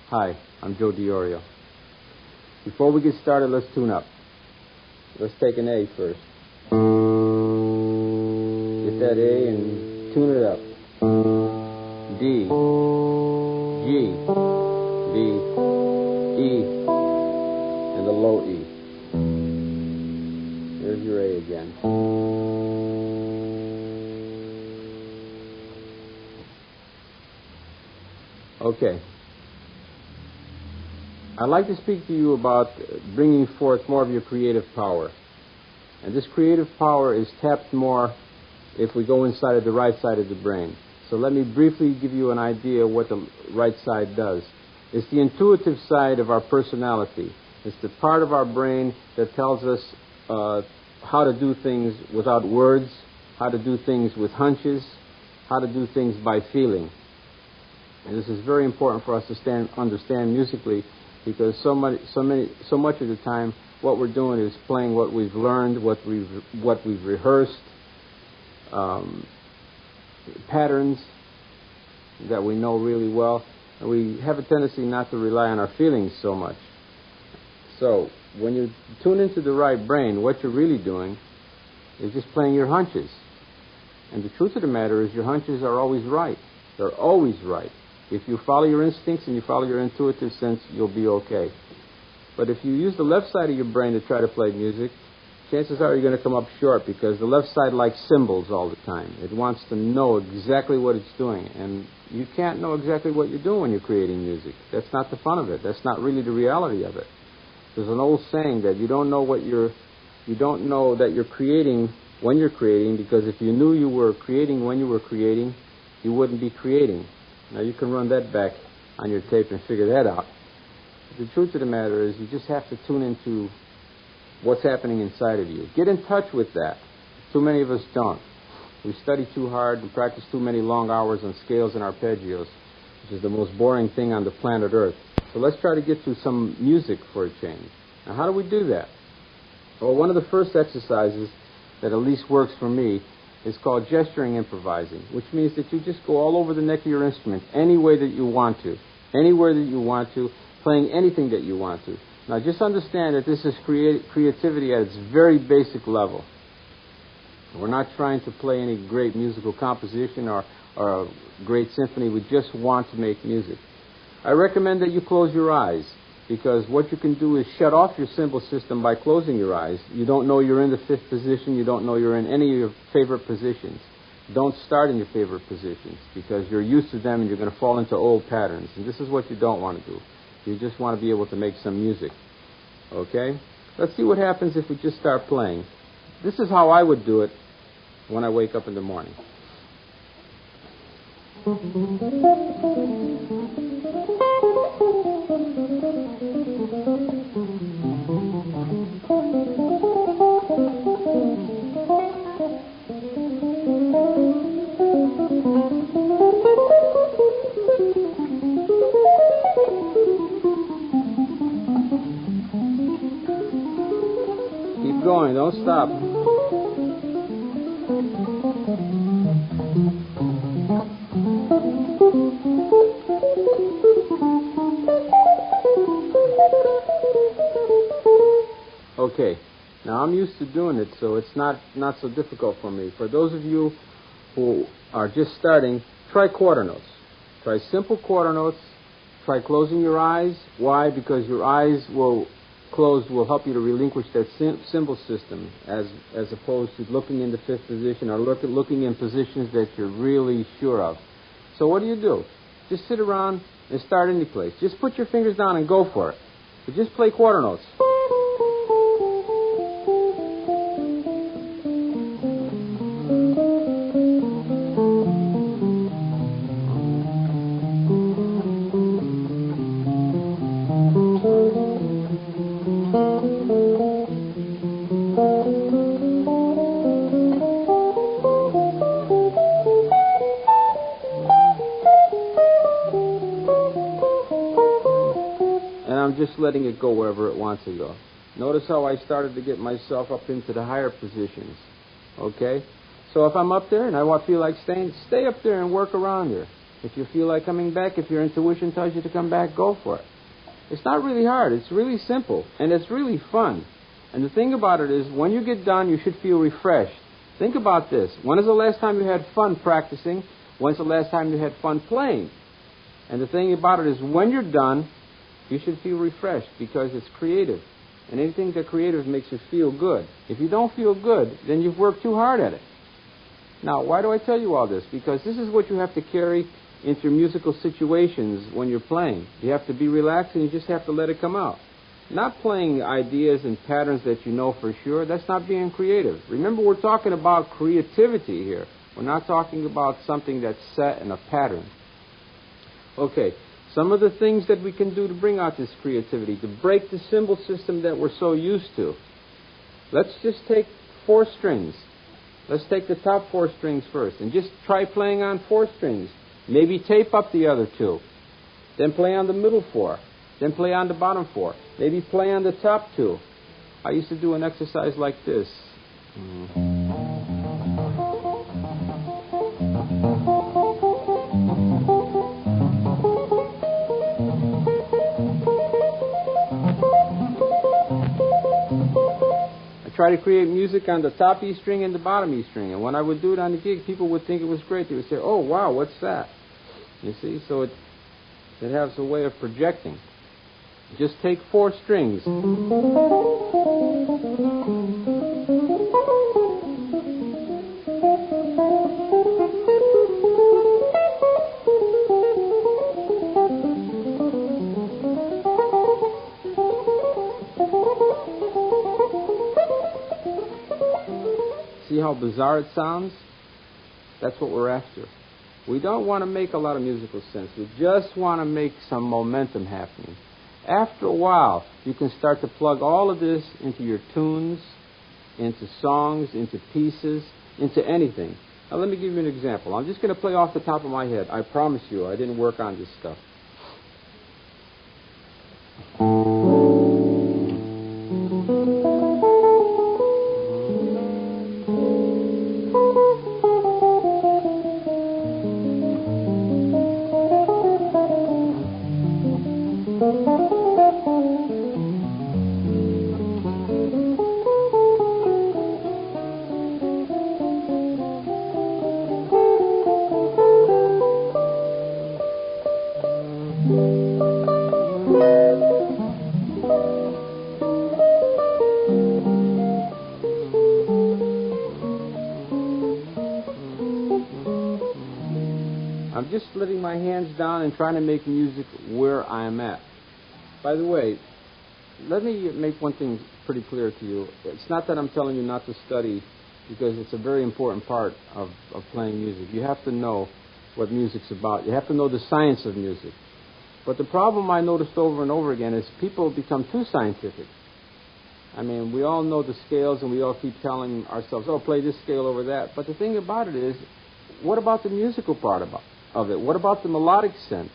Hi, I'm Joe Diorio. Before we get started, let's tune up. Let's take an A first. Get that A and tune it up. D, G, B, E, and the low E. There's your A again. Okay. I'd like to speak to you about bringing forth more of your creative power. And this creative power is tapped more if we go inside of the right side of the brain. So let me briefly give you an idea of what the right side does. It's the intuitive side of our personality. It's the part of our brain that tells us how to do things without words, how to do things with hunches, how to do things by feeling. And this is very important for us to understand musically, because so much of the time what we're doing is playing what we've learned, what we've rehearsed, patterns that we know really well, and we have a tendency not to rely on our feelings so much. So when you tune into the right brain, what you're really doing is just playing your hunches. And the truth of the matter is your hunches are always right. They're always right. If you follow your instincts and you follow your intuitive sense, you'll be okay. But if you use the left side of your brain to try to play music, chances are you're going to come up short, because the left side likes symbols all the time. It wants to know exactly what it's doing. And you can't know exactly what you're doing when you're creating music. That's not the fun of it. That's not really the reality of it. There's an old saying that you don't know that you're creating when you're creating, because if you knew you were creating when you were creating, you wouldn't be creating. Now you can run that back on your tape and figure that out. But the truth of the matter is you just have to tune into what's happening inside of you. Get in touch with that. Too many of us don't. We study too hard and practice too many long hours on scales and arpeggios, which is the most boring thing on the planet Earth. So let's try to get to some music for a change. Now, how do we do that? Well, one of the first exercises that at least works for me is called gesturing improvising, which means that you just go all over the neck of your instrument any way that you want to, anywhere that you want to, playing anything that you want to. Now, just understand that this is creativity at its very basic level. We're not trying to play any great musical composition or a great symphony. We just want to make music. I recommend that you close your eyes, because what you can do is shut off your symbol system by closing your eyes. You don't know you're in the fifth position. You don't know you're in any of your favorite positions. Don't start in your favorite positions, because you're used to them and you're going to fall into old patterns. And this is what you don't want to do. You just want to be able to make some music. Okay? Let's see what happens if we just start playing. This is how I would do it when I wake up in the morning. Keep going, don't stop. Okay, now I'm used to doing it, so it's not so difficult for me. For those of you who are just starting, try quarter notes. Try simple quarter notes. Try closing your eyes. Why? Because your eyes closed will help you to relinquish that symbol system, as opposed to looking in the fifth position or looking in positions that you're really sure of. So what do? Just sit around and start any place. Just put your fingers down and go for it. But just play quarter notes. Just letting it go wherever it wants to go. Notice how I started to get myself up into the higher positions. Okay? So if I'm up there and I feel like staying, stay up there and work around there. If you feel like coming back, if your intuition tells you to come back, go for it. It's not really hard. It's really simple. And it's really fun. And the thing about it is, when you get done, you should feel refreshed. Think about this. When is the last time you had fun practicing? When's the last time you had fun playing? And the thing about it is, when you're done, you should feel refreshed, because it's creative. And anything that creative makes you feel good. If you don't feel good, then you've worked too hard at it. Now, why do I tell you all this? Because this is what you have to carry into musical situations when you're playing. You have to be relaxed and you just have to let it come out. Not playing ideas and patterns that you know for sure. That's not being creative. Remember, we're talking about creativity here. We're not talking about something that's set in a pattern. Okay, some of the things that we can do to bring out this creativity, to break the symbol system that we're so used to. Let's just take 4 strings. Let's take the top 4 strings first and just try playing on 4 strings. Maybe tape up the other 2. Then play on the middle 4. Then play on the bottom 4. Maybe play on the top 2. I used to do an exercise like this. I try to create music on the top E string and the bottom E string. And when I would do it on the gig, people would think it was great. They would say, "Oh, wow, what's that?" You see, so it has a way of projecting. Just take 4 strings. See how bizarre it sounds? That's what we're after. We don't want to make a lot of musical sense. We just want to make some momentum happening. After a while, you can start to plug all of this into your tunes, into songs, into pieces, into anything. Now, let me give you an example. I'm just going to play off the top of my head. I promise you, I didn't work on this stuff. I'm just letting my hands down and trying to make music where I'm at. By the way, let me make one thing pretty clear to you. It's not that I'm telling you not to study, because it's a very important part of playing music. You have to know what music's about. You have to know the science of music. But the problem I noticed over and over again is people become too scientific. I mean, we all know the scales and we all keep telling ourselves, oh, play this scale over that. But the thing about it is, what about the musical part of it? What about the melodic sense?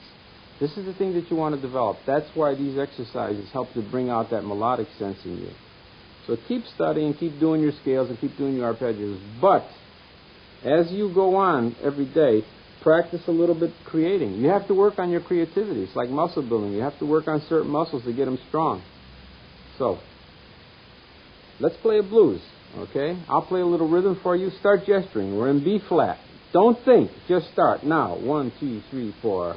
This is the thing that you want to develop. That's why these exercises help to bring out that melodic sense in you. So keep studying, keep doing your scales, and keep doing your arpeggios. But as you go on every day, practice a little bit creating. You have to work on your creativity. It's like muscle building. You have to work on certain muscles to get them strong. So, let's play a blues, okay? I'll play a little rhythm for you. Start gesturing. We're in B flat. Don't think. Just start. Now, 1, 2, 3, 4.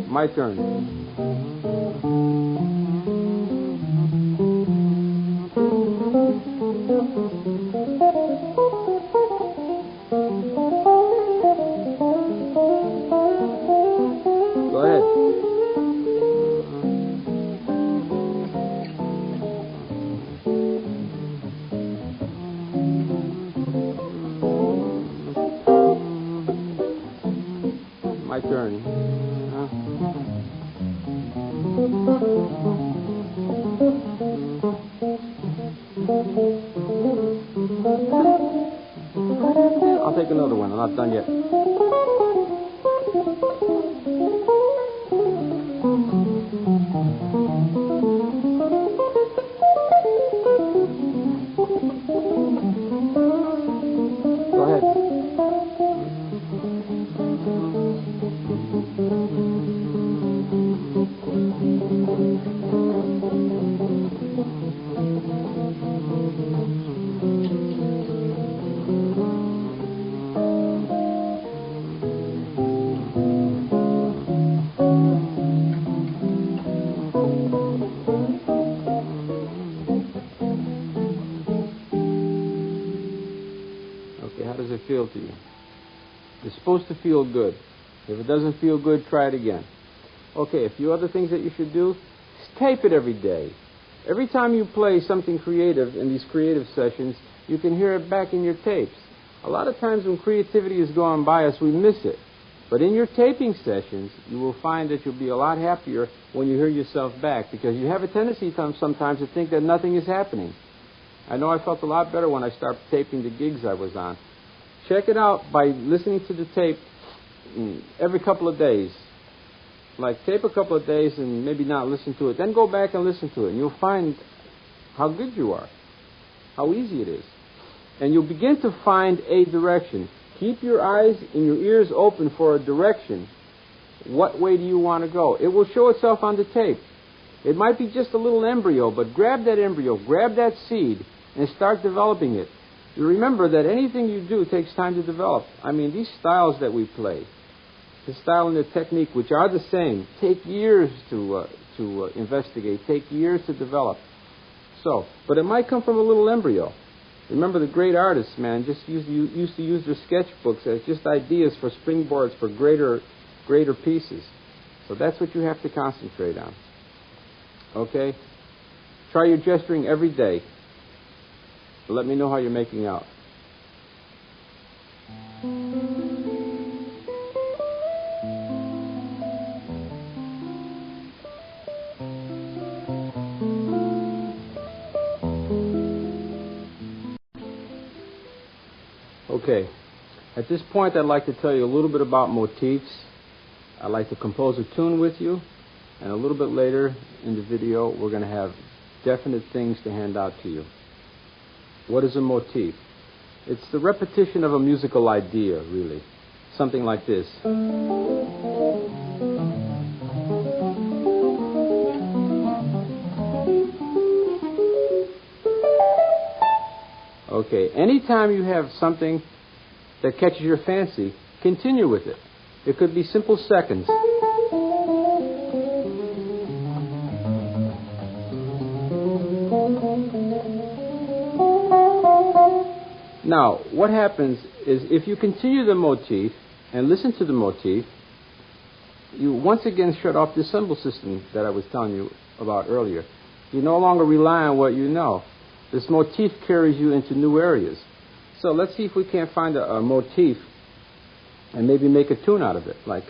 My turn. Go ahead. My turn. I'll take another one. I'm not done yet. Go ahead. feel to you? It's supposed to feel good. If it doesn't feel good, try it again. Okay, a few other things that you should do. Tape it every day. Every time you play something creative in these creative sessions, you can hear it back in your tapes. A lot of times when creativity is going by us, we miss it. But in your taping sessions, you will find that you'll be a lot happier when you hear yourself back, because you have a tendency sometimes to think that nothing is happening. I know I felt a lot better when I started taping the gigs I was on. Check it out by listening to the tape every couple of days. Like, tape a couple of days and maybe not listen to it. Then go back and listen to it, and you'll find how good you are, how easy it is. And you'll begin to find a direction. Keep your eyes and your ears open for a direction. What way do you want to go? It will show itself on the tape. It might be just a little embryo, but grab that embryo, grab that seed, and start developing it. You remember that anything you do takes time to develop. I mean, these styles that we play, the style and the technique, which are the same, take years to investigate, take years to develop. So, but it might come from a little embryo. Remember, the great artists, man, just used to use their sketchbooks as just ideas for springboards for greater pieces. So that's what you have to concentrate on. Okay? Try your gesturing every day. Let me know how you're making out. Okay. At this point, I'd like to tell you a little bit about motifs. I'd like to compose a tune with you, and a little bit later in the video, we're going to have definite things to hand out to you. What is a motif? It's the repetition of a musical idea, really. Something like this. Okay, anytime you have something that catches your fancy, continue with it. It could be simple seconds. Now, what happens is if you continue the motif and listen to the motif, you once again shut off the symbol system that I was telling you about earlier. You no longer rely on what you know. This motif carries you into new areas. So let's see if we can't find a motif and maybe make a tune out of it, like...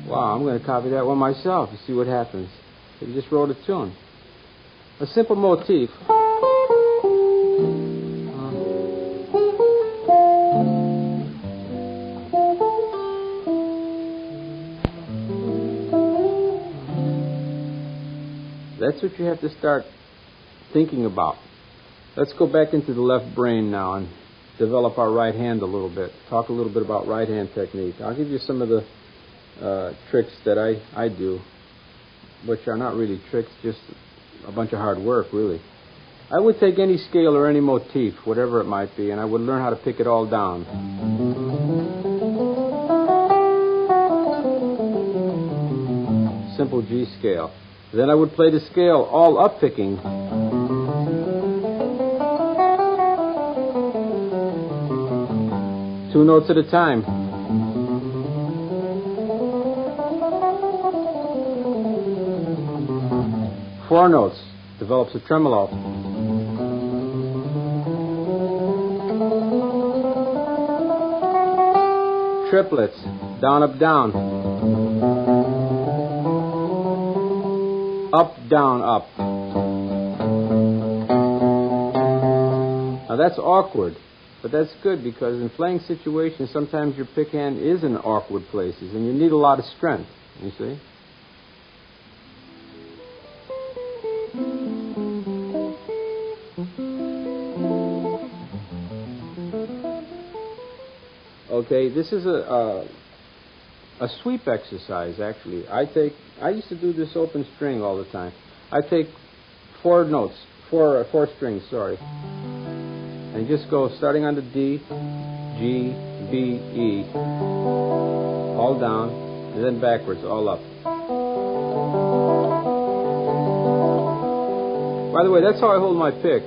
Wow, I'm going to copy that one myself and see what happens. You just wrote a tune. A simple motif. That's what you have to start thinking about. Let's go back into the left brain now and develop our right hand a little bit. Talk a little bit about right hand technique. I'll give you some of the tricks that I do, which are not really tricks, just a bunch of hard work, really. I would take any scale or any motif, whatever it might be, and I would learn how to pick it all down. Simple G scale. Then I would play the scale all up picking. 2 notes at a time. Four notes, develops a tremolo. Triplets, down, up, down. Up, down, up. Now that's awkward, but that's good because in playing situations, sometimes your pick hand is in awkward places and you need a lot of strength, you see? Okay, this is a sweep exercise, actually. I used to do this open string all the time. I take four notes, four strings, sorry, and just go starting on the D, G, B, E, all down, and then backwards, all up. By the way, that's how I hold my pick.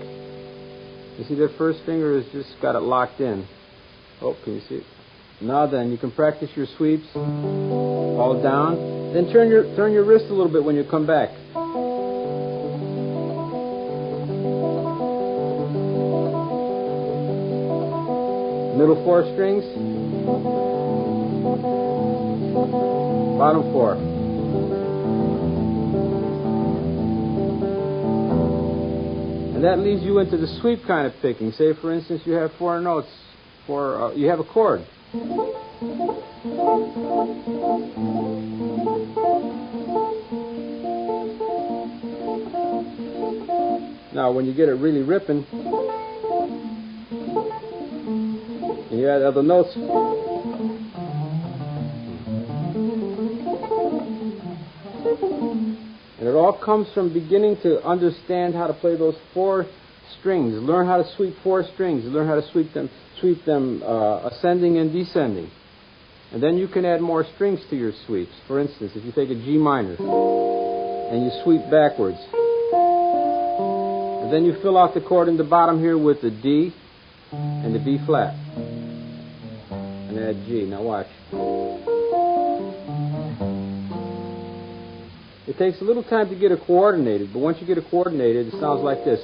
You see that first finger has just got it locked in. Oh, can you see it? Now then, you can practice your sweeps, all down. Then turn your wrist a little bit when you come back. Middle four strings, bottom four. And that leads you into the sweep kind of picking. Say, for instance, you have four notes, you have a chord. Now, when you get it really ripping, and you add other notes, and it all comes from beginning to understand how to play those four strings. Learn how to sweep four strings. Learn how to sweep them ascending and descending. And then you can add more strings to your sweeps. For instance, if you take a G minor and you sweep backwards, and then you fill out the chord in the bottom here with the D and the B flat, and add G. Now watch. It takes a little time to get it coordinated, but once you get it coordinated, it sounds like this.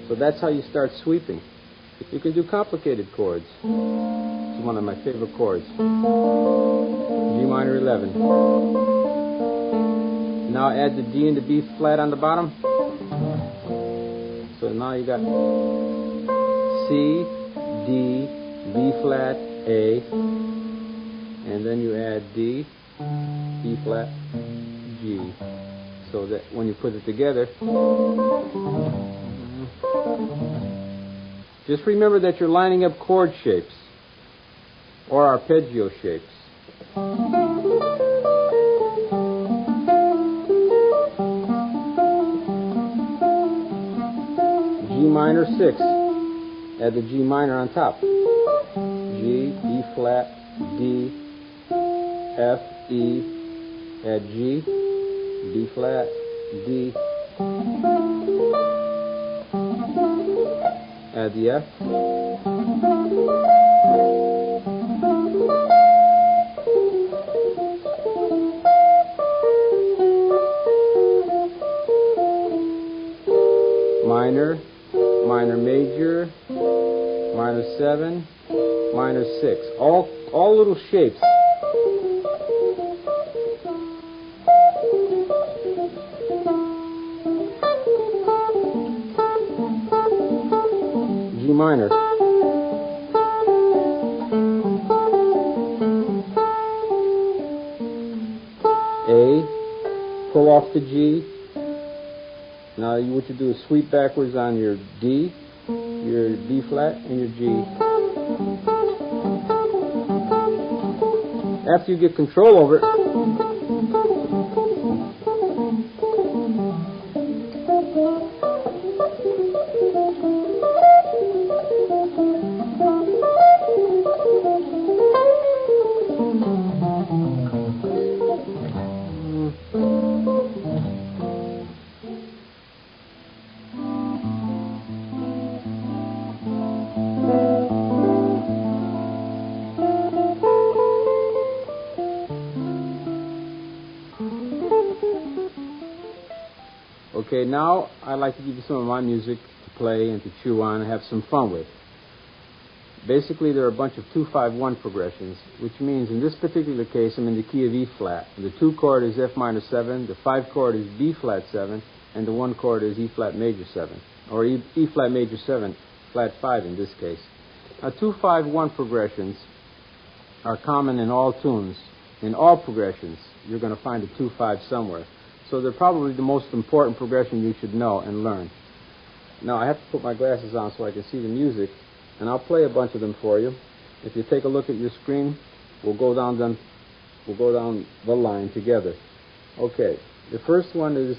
So that's how you start sweeping. You can do complicated chords. It's one of my favorite chords. G minor 11. Now add the D and the B flat on the bottom. So now you got C, D, B flat, A, and then you add D, B flat, G. So that when you put it together, just remember that you're lining up chord shapes or arpeggio shapes. G minor 6. Add the G minor on top. G, B flat, D, F, E, add G, B flat, D, add the F, minor, minor major, minor 7, minor 6, all little shapes. G minor. A, pull off the G. Now what you do is sweep backwards on your D, your B flat, and your G. After you get control over it, okay, now I'd like to give you some of my music to play and to chew on and have some fun with. Basically, there are a bunch of 2-5-1 progressions, which means in this particular case, I'm in the key of E flat. The 2 chord is F minor 7, the 5 chord is B flat 7, and the 1 chord is E flat major 7, or E flat major 7, flat 5 in this case. Now, 2-5-1 progressions are common in all tunes. In all progressions, you're going to find a 2-5 somewhere. So they're probably the most important progression you should know and learn. Now I have to put my glasses on so I can see the music, and I'll play a bunch of them for you. If you take a look at your screen, we'll go down the line together. Okay, the first one is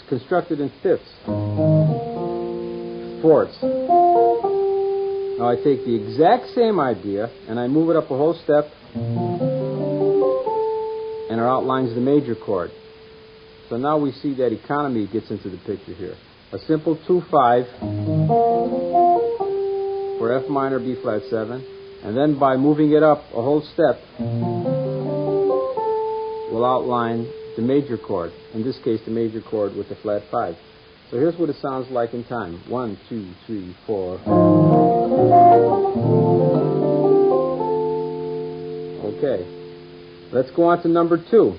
constructed in fifths, fourths. Now I take the exact same idea and I move it up a whole step, and it outlines the major chord. So now we see that economy gets into the picture here. A simple 2-5 for F minor, B flat 7, and then by moving it up a whole step, we'll outline the major chord. In this case, the major chord with the flat 5. So here's what it sounds like in time. 1, 2, 3, 4. Okay. Let's go on to number 2.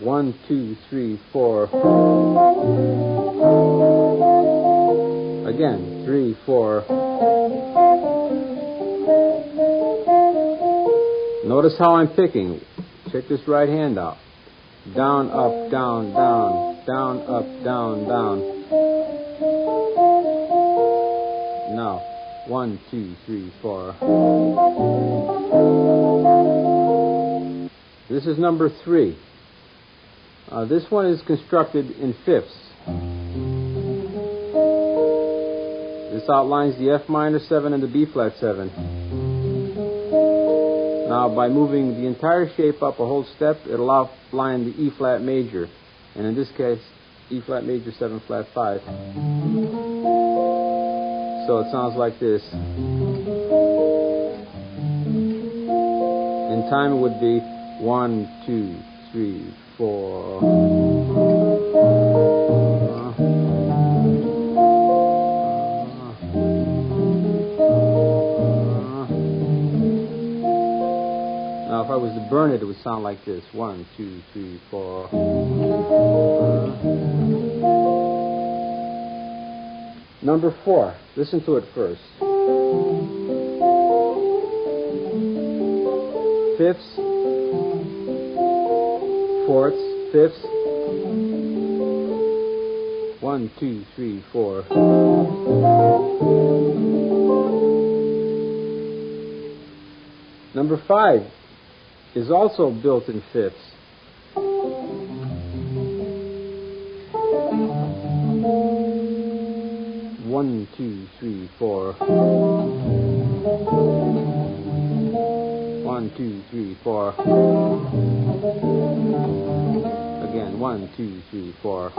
1, 2, 3, 4. Again, 3, 4. Notice how I'm picking. Check this right hand out. Down, up, down, down. Down, up, down, down. Now, 1, 2, 3, 4. This is number 3. This one is constructed in fifths. This outlines the F minor 7 and the B flat 7. Now, by moving the entire shape up a whole step, it'll outline the E flat major, and in this case, E flat major 7 flat 5. So it sounds like this. In time, it would be 1, 2, 3, 4. Now, if I was to burn it, it would sound like this. 1, 2, 3, 4. Number 4. Listen to it first. Fifths, fourths, fifths. 1, 2, 3, 4. Number 5 is also built in fifths. 1, 2, 3, 4. 1, 2, 3, 4. Again, 1, 2, 3, 4.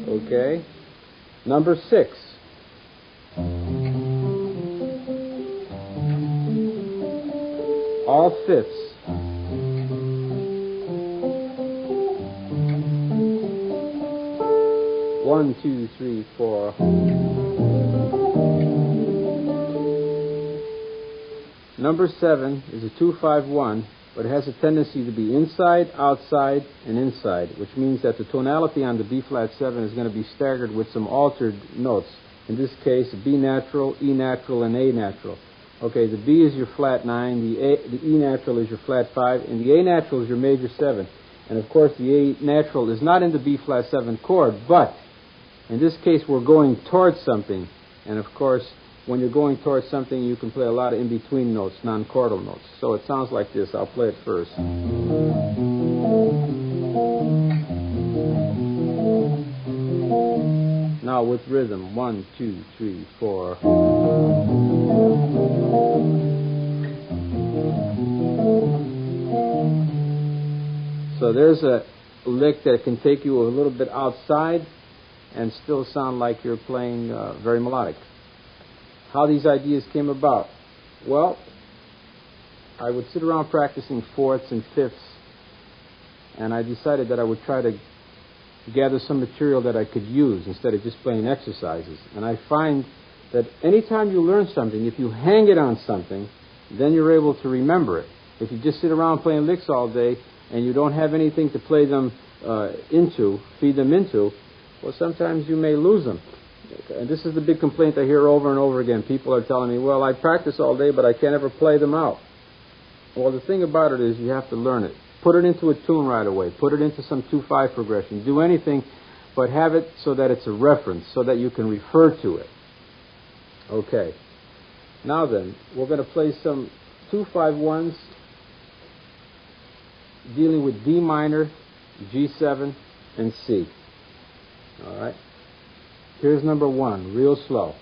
Okay. Number 6. All fifths. 1, 2, 3, 4. Number 7 is a 2-5-1, but it has a tendency to be inside, outside, and inside, which means that the tonality on the B flat 7 is going to be staggered with some altered notes. In this case, B natural, E natural, and A natural. Okay, the B is your flat 9, the E natural is your flat 5, and the A natural is your major 7. And of course, the A natural is not in the B flat 7 chord, but in this case, we're going towards something. And of course, when you're going towards something, you can play a lot of in-between notes, non-chordal notes. So it sounds like this. I'll play it first. Now with rhythm. 1, 2, 3, 4. So there's a lick that can take you a little bit outside and still sound like you're playing very melodic. How these ideas came about? Well, I would sit around practicing fourths and fifths, and I decided that I would try to gather some material that I could use instead of just playing exercises. And I find that anytime you learn something, if you hang it on something, then you're able to remember it. If you just sit around playing licks all day and you don't have anything to play them feed them into, well, sometimes you may lose them. And this is the big complaint I hear over and over again. People are telling me, well, I practice all day, but I can't ever play them out. Well, the thing about it is you have to learn it. Put it into a tune right away. Put it into some 2/5 progression. Do anything, but have it so that it's a reference, so that you can refer to it. Okay. Now then, we're going to play some 2/5/1s dealing with D minor, G7, and C. All right. Here's number 1, real slow.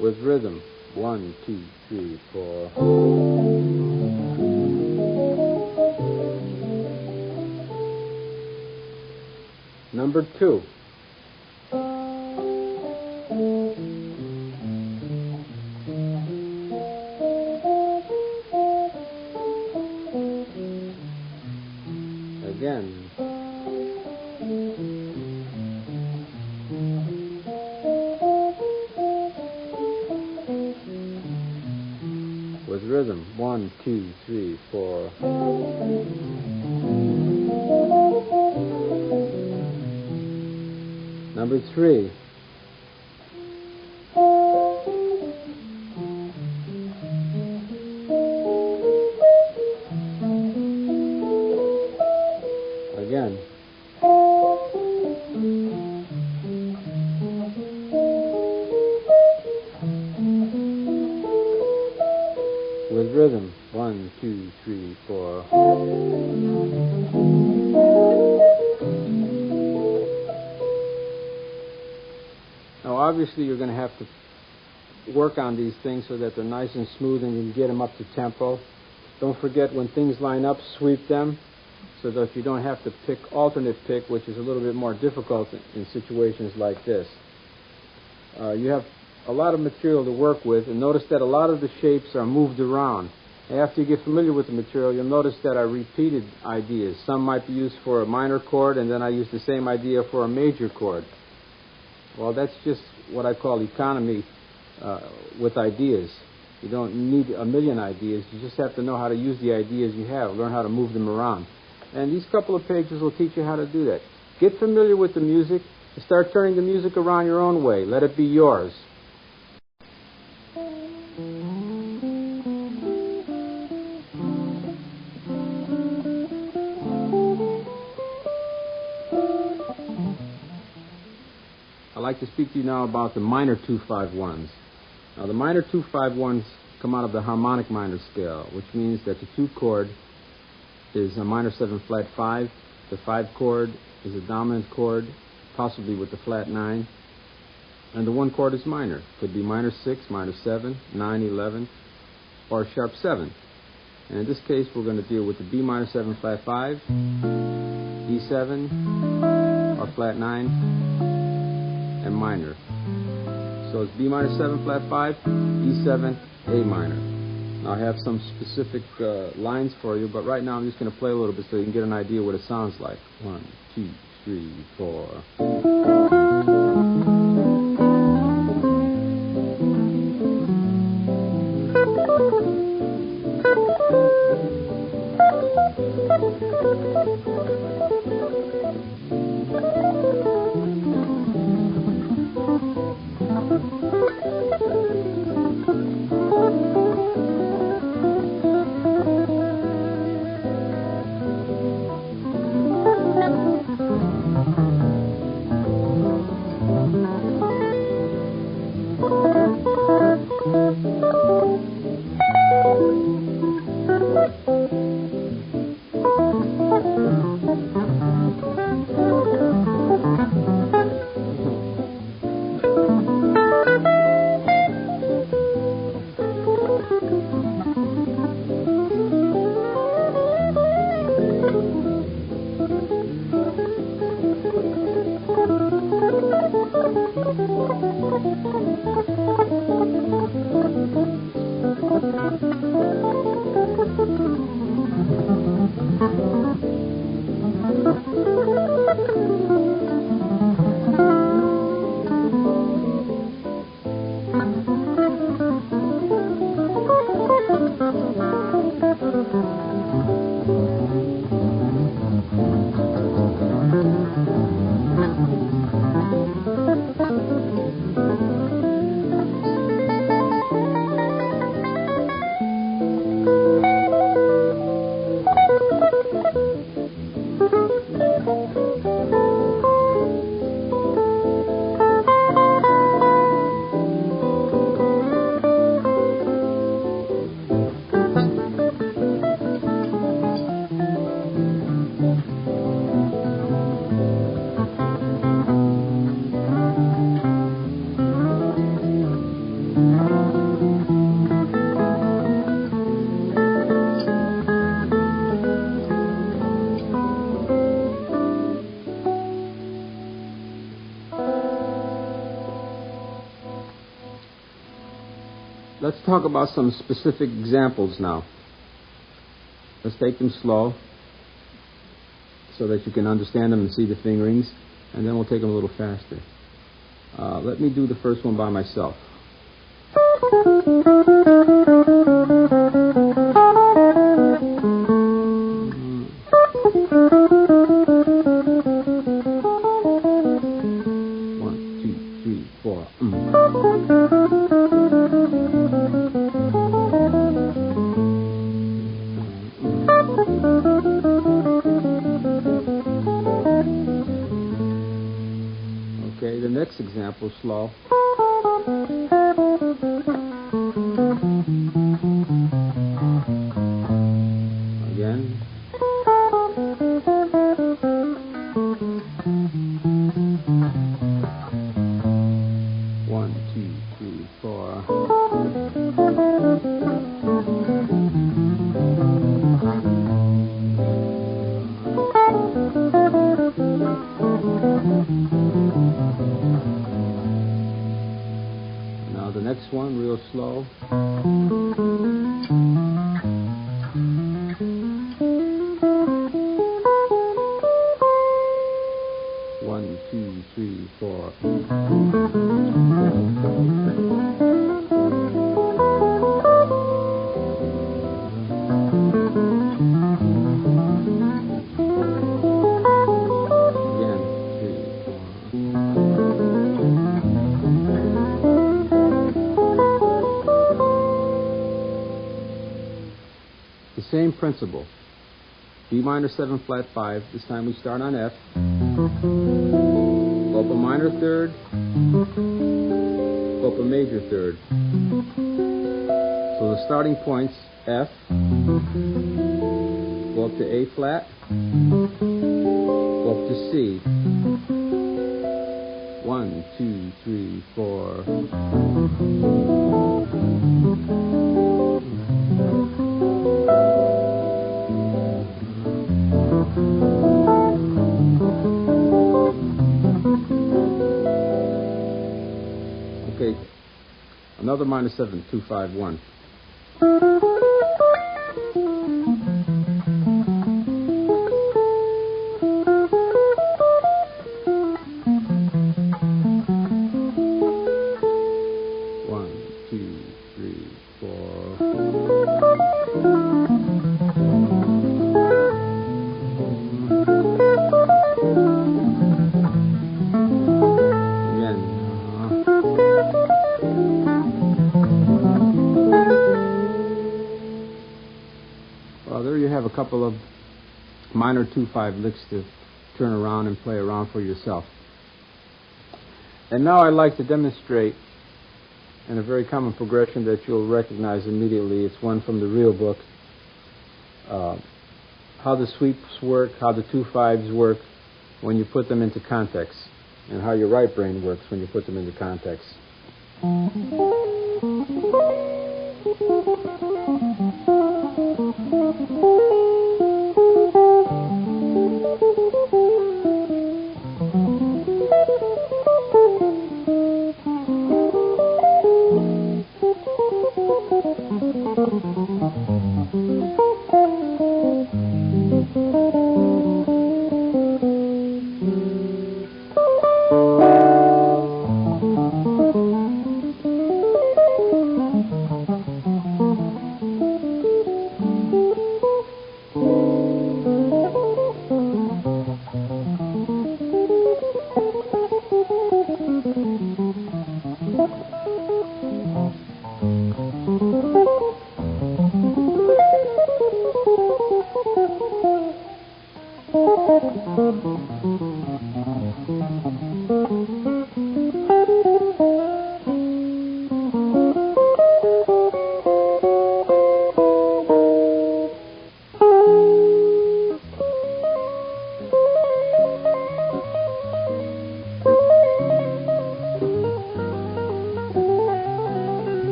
With rhythm. 1, 2, 3, 4. Number 2. Again. With rhythm. 1, 2, 3, 4. Number 3. Again. With rhythm. 1, 2, 3, 4. Now, obviously, you're going to have to work on these things so that they're nice and smooth and you can get them up to tempo. Don't forget, when things line up, sweep them so that you don't have to pick alternate pick, which is a little bit more difficult in situations like this. You have a lot of material to work with, and notice that a lot of the shapes are moved around. After you get familiar with the material, you'll notice that I repeated ideas. Some might be used for a minor chord, and then I use the same idea for a major chord. Well, that's just what I call economy with ideas. You don't need a million ideas. You just have to know how to use the ideas you have, learn how to move them around. And these couple of pages will teach you how to do that. Get familiar with the music and start turning the music around your own way. Let it be yours. I'd like to speak to you now about the minor 2/5/1s. Now, the minor 2/5/1s come out of the harmonic minor scale, which means that the 2 chord is a minor 7 flat 5. The 5 chord is a dominant chord, possibly with the flat 9. And the 1 chord is minor. Could be minor 6, minor 7, 9, 11, or sharp 7. And in this case, we're going to deal with the B minor 7 flat 5, E7, or flat 9, and minor. So it's B minor 7 flat 5, E7, A minor. Now I have some specific lines for you, but right now I'm just going to play a little bit so you can get an idea what it sounds like. 1, 2, 3, 4. let's talk about some specific examples now. Let's take them slow so that you can understand them and see the fingerings, and then we'll take them a little faster. Let me do the first one by myself. Okay, the next example, slow. Again. One, two, three, four. Now the next one, real slow. One, two, three, four. The same principle. B minor 7 flat 5. This time we start on F. Go up a minor third. Go up a major third. So the starting points F. Go up to A flat. Go up to C. 1, 2, 3, 4. Okay, another minor 7, 2, 5, 1. Well, there you have a couple of minor 2-5 licks to turn around and play around for yourself. And now I'd like to demonstrate in a very common progression that you'll recognize immediately. It's one from the real book. How the sweeps work, how the 2-5s work when you put them into context, and how your right brain works when you put them into context.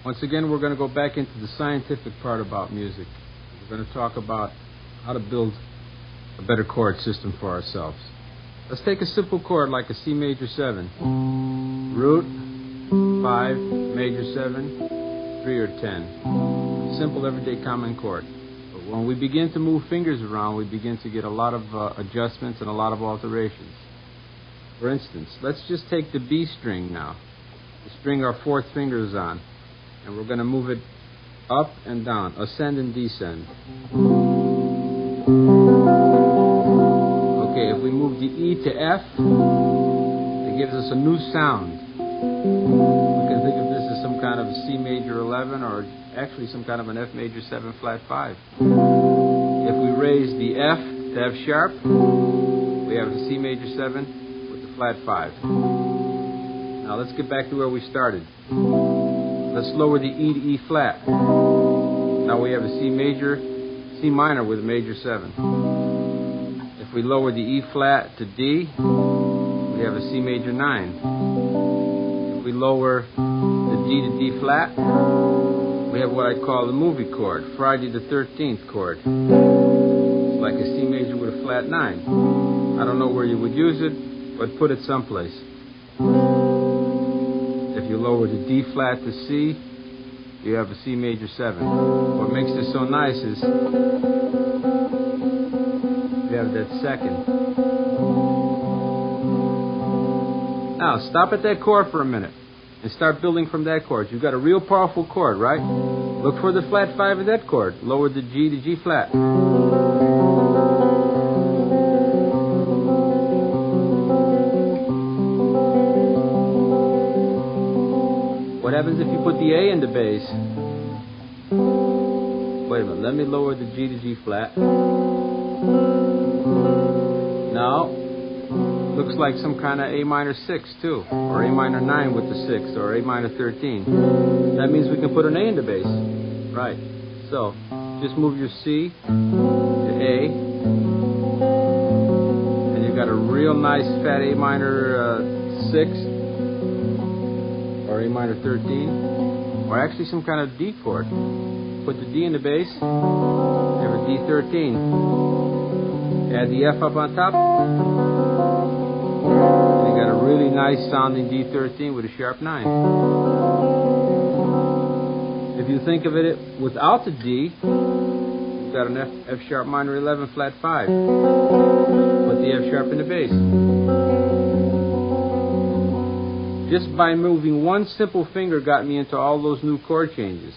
Once again, we're going to go back into the scientific part about music. We're going to talk about how to build a better chord system for ourselves. Let's take a simple chord like a C major 7. Root, 5, major 7, 3 or 10. Simple, everyday, common chord. But when we begin to move fingers around, we begin to get a lot of adjustments and a lot of alterations. For instance, let's just take the B string now. The string our fourth finger is on. And we're going to move it up and down, ascend and descend. Okay, if we move the E to F, it gives us a new sound. We can think of this as some kind of C major 11 or actually some kind of an F major 7 flat 5. If we raise the F to F sharp, we have the C major 7 with the flat 5. Now let's get back to where we started. Let's lower the E to E flat. Now we have a C minor with a major 7. If we lower the E flat to D, we have a C major 9. If we lower the D to D flat, we have what I call the movie chord, Friday the 13th chord. It's like a C major with a flat 9. I don't know where you would use it, but put it someplace. If you lower the D flat to C, you have a C major 7. What makes this so nice is you have that second. Now, stop at that chord for a minute and start building from that chord. You've got a real powerful chord, right? Look for the flat 5 of that chord. Lower the G to G flat. What happens if you put the A in the bass? Wait a minute, let me lower the G to G flat. Now, looks like some kind of A minor 6 too, or A minor 9 with the 6, or A minor 13. That means we can put an A in the bass. Right. So, just move your C to A, and you've got a real nice fat A minor 6. Or A minor 13, or actually some kind of D chord. Put the D in the bass, you have a D13. Add the F up on top, and you got a really nice sounding D13 with a sharp 9. If you think of it without the D, you've got an F sharp minor 11 flat 5. Put the F sharp in the bass. Just by moving one simple finger got me into all those new chord changes.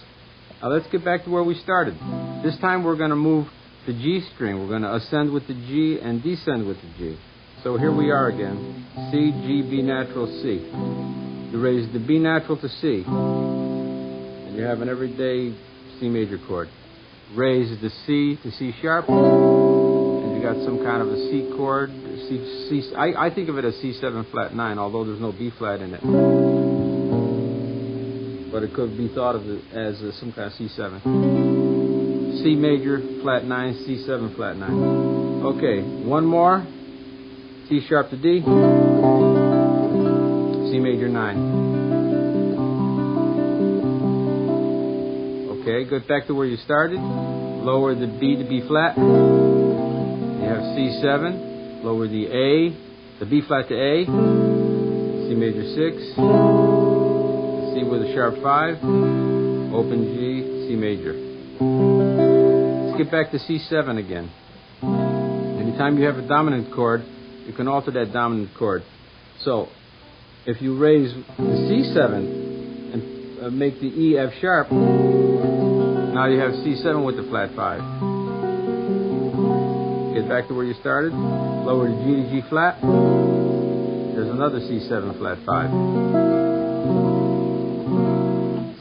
Now let's get back to where we started. This time we're going to move the G string. We're going to ascend with the G and descend with the G. So here we are again. C, G, B natural, C. You raise the B natural to C, and you have an everyday C major chord. Raise the C to C sharp, and you got some kind of a C chord. I think of it as C7 flat 9, although there's no B flat in it. But it could be thought of as some kind of C7. C major flat 9, C7 flat 9. Okay, one more. C sharp to D, C major 9. Okay, go back to where you started. Lower the B to B flat. You have C7. Lower the A, the B flat to A. C major 6. C with a sharp 5. Open G, C major. Let's get back to C7 again. Anytime you have a dominant chord, you can alter that dominant chord. So, if you raise the C7 and make the E F sharp, now you have C7 with the flat 5. Get back to where you started. Lower the G to G flat. There's another C7 flat 5.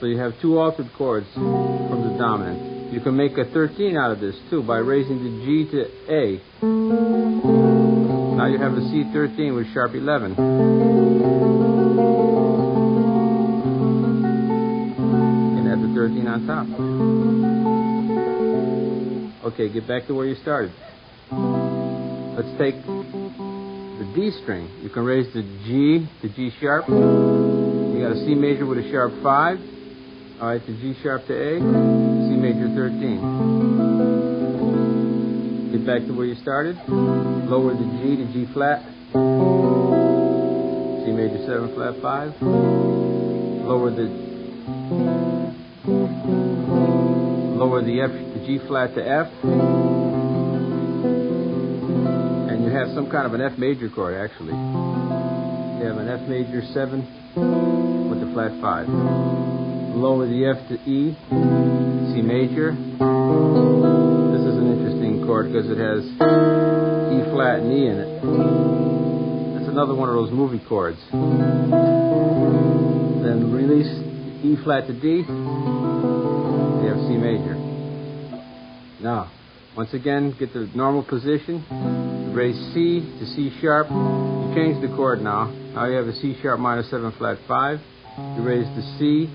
So you have two altered chords from the dominant. You can make a 13 out of this too by raising the G to A. Now you have a C13 with sharp 11. And add the 13 on top. Okay, get back to where you started. Let's take the D string. You can raise the G to G sharp. You got a C major with a sharp 5. All right, the G sharp to A, C major 13. Get back to where you started. Lower the G to G flat. C major 7 flat 5. Lower the F to G flat to F. And you have some kind of an F major chord actually. You have an F major 7 with the flat 5. Lower the F to E, C major. This is an interesting chord because it has E flat and E in it. That's another one of those movie chords. Then release E flat to D, you have C major. Now, once again, get the normal position. Raise C to C sharp. You change the chord now. Now you have a C sharp minor 7 flat 5. You raise the C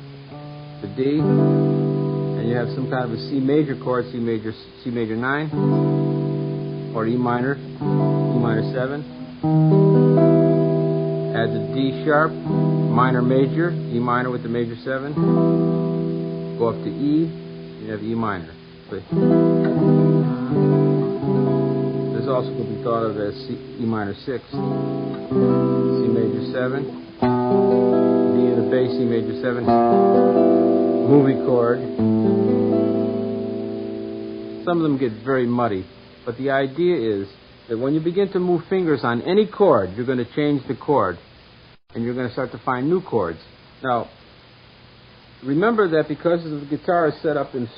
to D, and you have some kind of a C major chord, C major 9, or E minor 7. Add the D sharp, minor major, E minor with the major 7. Go up to E, you have E minor. This also could be thought of as E minor 6, C major 7, D in the bass, C major 7. Movie chord. Some of them get very muddy, but the idea is that when you begin to move fingers on any chord, you're going to change the chord, and you're going to start to find new chords. Now, remember that because the guitar is set up in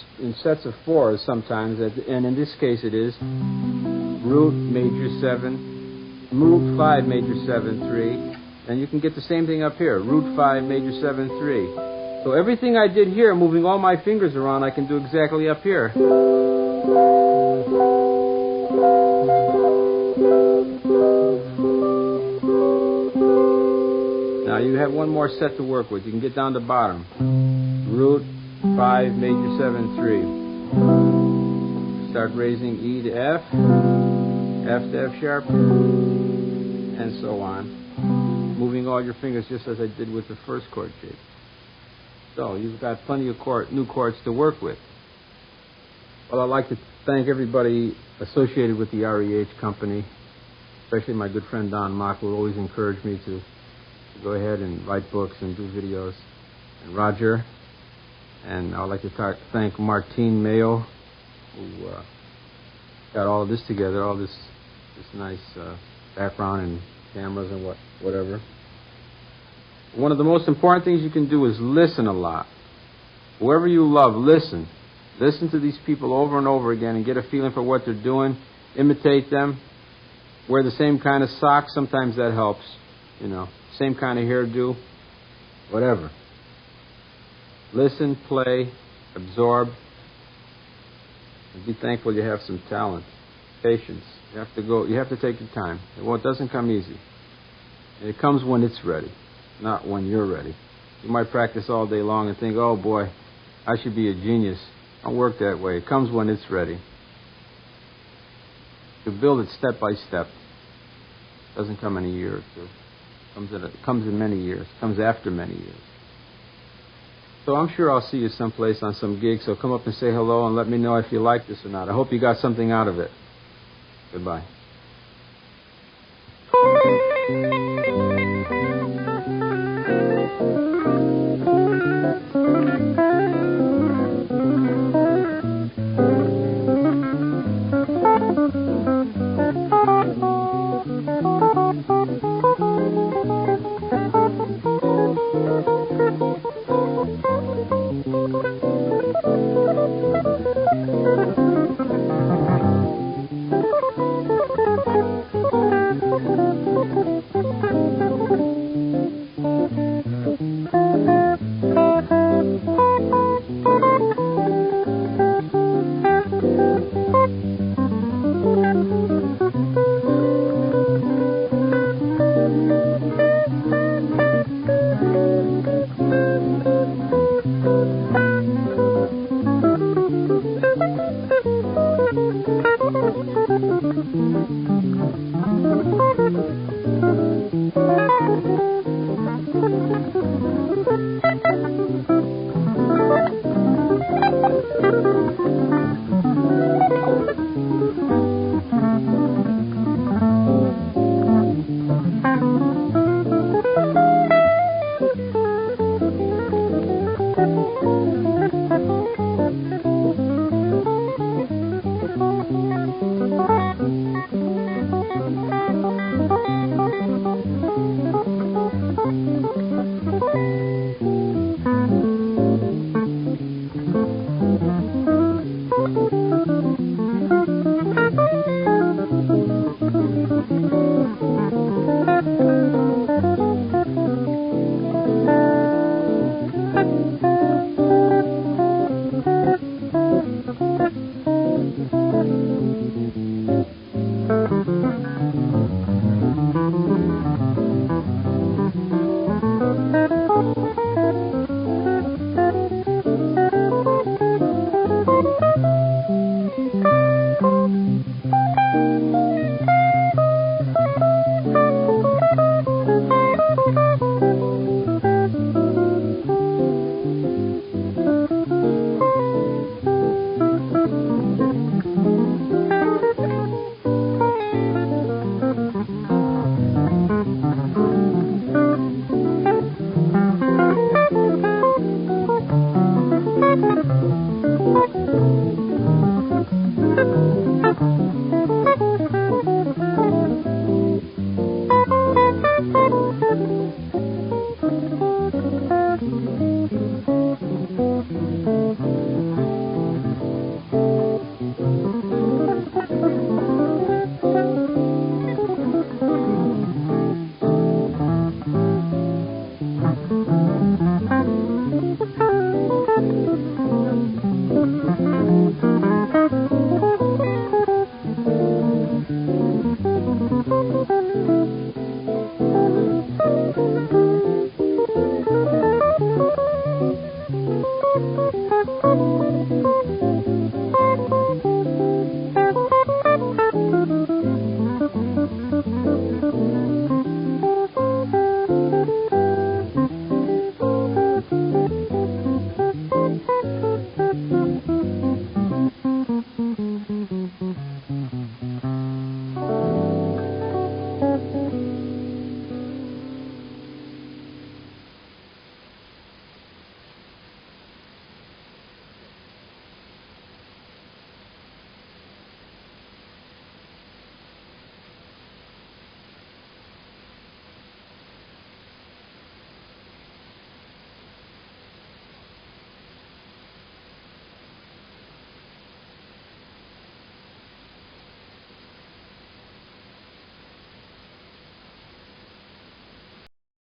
sets of 4s sometimes, and in this case it is root major 7, root 5 major 7 3, and you can get the same thing up here, root 5 major 7 3. So everything I did here, moving all my fingers around, I can do exactly up here. Now you have one more set to work with. You can get down to bottom. Root 5 major 7 3. Start raising E to F, F to F sharp, and so on. Moving all your fingers just as I did with the first chord shape. So you've got plenty of new chords to work with. Well, I'd like to thank everybody associated with the REH company, especially my good friend Don Mock, who always encouraged me to go ahead and write books and do videos, and Roger. And I'd like to thank Martine Mayo, who got all of this together, all this nice background and cameras and whatever. One of the most important things you can do is listen a lot. Whoever you love, listen. Listen to these people over and over again and get a feeling for what they're doing. Imitate them. Wear the same kind of socks. Sometimes that helps. Same kind of hairdo. Whatever. Listen, play, absorb. And be thankful you have some talent. Patience. You have to take your time. It doesn't come easy. And it comes when it's ready, not when you're ready. You might practice all day long and think, oh boy, I should be a genius. I don't work that way. It comes when it's ready. You build it step by step. It doesn't come in a year or two. It comes in many years. It comes after many years. So I'm sure I'll see you someplace on some gig, so come up and say hello and let me know if you like this or not. I hope you got something out of it. Goodbye.